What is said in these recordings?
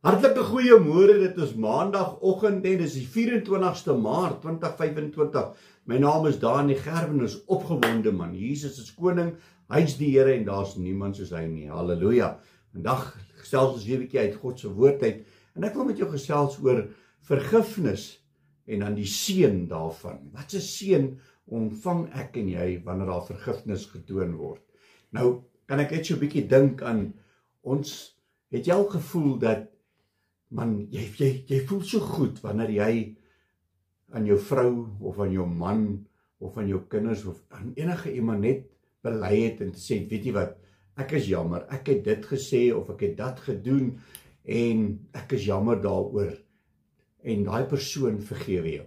Hartlike goeiemôre, dit is maandagoggend en dit is die 24ste Maart 2025. My naam is Dani Gerben, is opgewonde man. Jesus is koning, hy is die Here en daar's niemand soos hy nie. Halleluja. Vandag gesels ons weer 'n bietjie uit God se woord uit en ek wil met jou gesels oor vergifnis en dan die seën daarvan. Wat 'n seën ontvang ek en jy wanneer daar vergifnis getoon word? Nou, kan ek net so 'n bietjie dink aan ons, het jy al gevoel dat man, jy voel so goed wanneer jy aan jou vrou of aan jou man of aan jou kinders of aan enige iemand net bely het en sê, weet jy wat, ek is jammer, ek het dit gesê of ek het dat gedoen en ek is jammer daaroor. En daai persoon vergewe jou.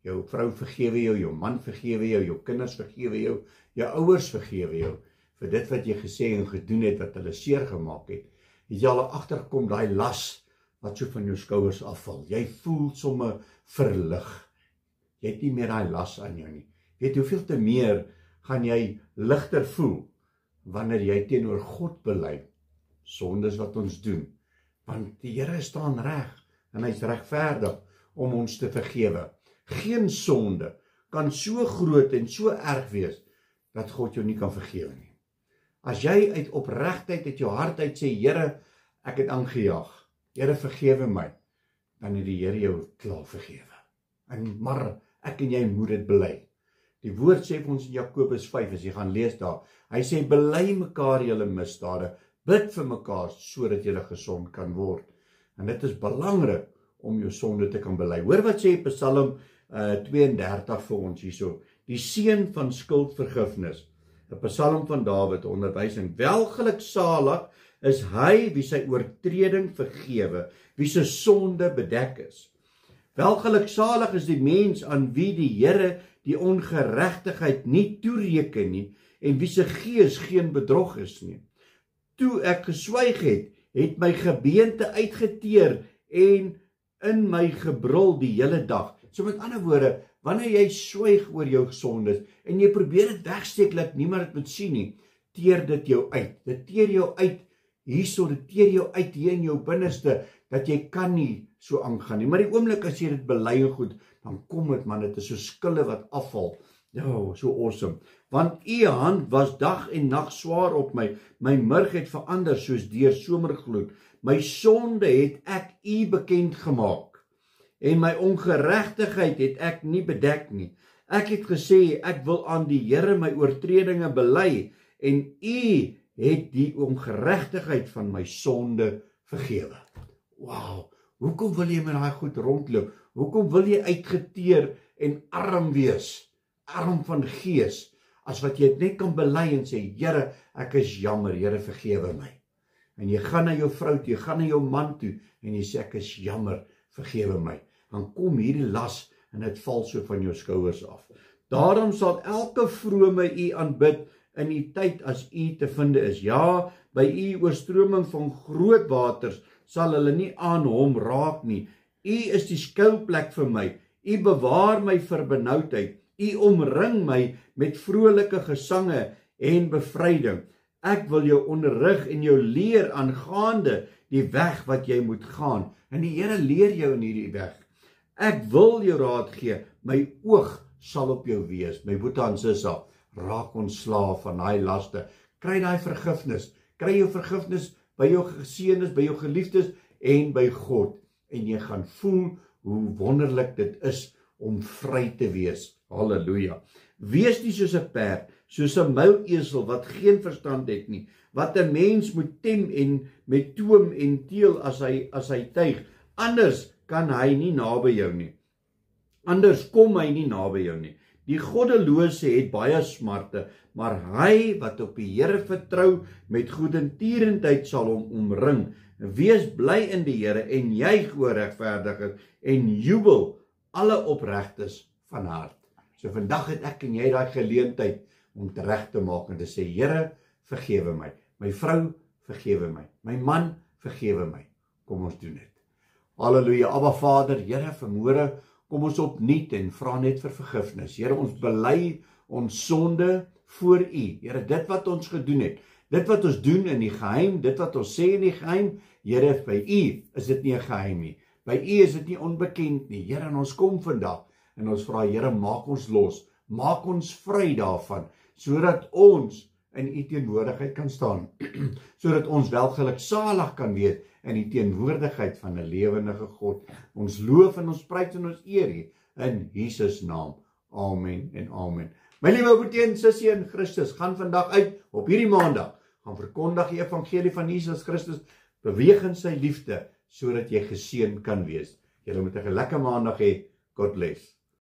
Jou vrou vergewe jou, jou man vergewe jou, jou kinders vergewe jou, jou ouers vergewe jou vir dit wat jy gesê en gedoen het wat hulle seer gemaak het. Het jy al agtergekom daai las wat so van jou skouers afval. Jy voel sommer verlig. Jy het nie meer daai las aan jou nie. Weet hoeveel te meer gaan jy ligter voel wanneer jy teenoor God bely sondes wat ons doen. Want die Here staan reg en hy's regverdig om ons te vergewe. Geen sonde kan so groot en so erg wees dat God jou nie kan vergewe nie. As jy uit opregtheid uit jou hart uit sê, Here, ek het aangejaag. Here, vergewe my, dan het die Here jou klaar vergewe. Maar ek en jy moet dit bely. Die woord sê vir ons in Jakobus 5, as jy gaan lees daar, hy sê, bely mekaar julle misdade, bid vir mekaar, sodat julle gesond kan word. En dit is belangrik om jou sonde te kan bely. Hoor wat sê Psalm 32 vir ons hierso, die seën van skuldvergifnis, 'n Psalm van Dawid, onderwysing, welgeluksalig is hy wie sy oortreding vergewe, wie sy sonde bedek is. Welgeluksalig is die mens aan wie die Here die ongeregtigheid nie toereken nie en wie se gees geen bedrog is nie. Toe ek geswyg het, het my gebeente uitgeteer en in my gebrul die hele dag. So met ander woorde, wanneer jy swyg oor jou sondes en jy probeer dit wegsteek dat niemand dit moet sien nie, teer dit jou uit. Dit teer jou uit hierso, dit teer jou uit hier in jou binneste, dat jy kan nie so aangaan nie. Maar die oomblik as jy dit bely en goed, dan kom dit man, dit is so skille wat afval. Ja, so awesome. Want u hand was dag en nag swaar op my, my murg het verander soos deur somergloed. My sonde het ek u bekend gemaak en my ongeregtigheid het ek nie bedek nie. Ek het gesê, ek wil aan die Here my oortredinge bely en u het die ongeregtigheid van my sonde vergewe. Wow, hoekom wil jy met daai goed rondloop? Hoekom wil jy uitgeteer en arm wees? Arm van gees, as wat jy het net kan bely en sê, Here, ek is jammer, Here, vergewe my. En jy gaan na jou vrou toe, jy gaan na jou man toe, en jy sê, ek is jammer, vergewe my. Dan kom hierdie las, en het val so van jou skouers af. Daarom sal elke vrome u aanbid, in die tyd as u te vinde is. Ja, by u oorstroming van groot waters, sal hulle nie aan hom raak nie. U is die skuilplek vir my, u bewaar my vir benoudheid, u omring my met vrolike gesange en bevryding. Ek wil jou onderrig en jou leer aangaande die weg wat jy moet gaan. En die Here leer jou in hierdie weg. Ek wil jou raad gee, my oog sal op jou wees. My boetie en sissa, raak ontslaaf van daai laste. Kry daai vergifnis. Kry jou vergifnis by jou geseëndes, by jou geliefdes en by God. En jy gaan voel hoe wonderlik dit is om vry te wees. Halleluja. Wees nie soos 'n perd, soos 'n muilesel wat geen verstand het nie, wat 'n mens moet tem en met toom en teel as hy tuig. Anders kan hy nie naby jou nie. Anders kom hy nie naby jou nie. Die goddelose het baie smarte, maar hy wat op die Here vertrou met goedertierendheid sal hom omring. Wees bly in die Here en juig oor regverdiges en jubel alle opregtes van hart. So vandag het ek en jy daai geleentheid om reg te maak en te sê, Here, vergewe my. My vrou, vergewe my. My man, vergewe my. Kom ons doen dit. Halleluja. Abba Vader, Here, vanmôre kom ons opnuut en vra net vir vergifnis. Here, ons bely ons sonde voor U. Here, dit wat ons gedoen het, Dit wat ons doen in die geheim, dit wat ons sê in die geheim, Here, by U is dit nie 'n geheim nie. By U is dit nie onbekend nie. Here, en ons kom vandag en ons vra, Here, maak ons los, maak ons vry daarvan, sodat ons in U teenwoordigheid kan staan, sodat ons welgeluksalig kan wees in die teenwoordigheid van 'n lewendige God. Ons loof en ons prys en ons eer U in Jesus naam. Amen en amen. My liewe broer en sussie in Christus, gaan vandag uit op hierdie maandag, gaan verkondig die evangelie van Jesus Christus, beweeg in sy liefde, sodat jy geseën kan wees. Julle moet 'n lekker maandag hê. God bless.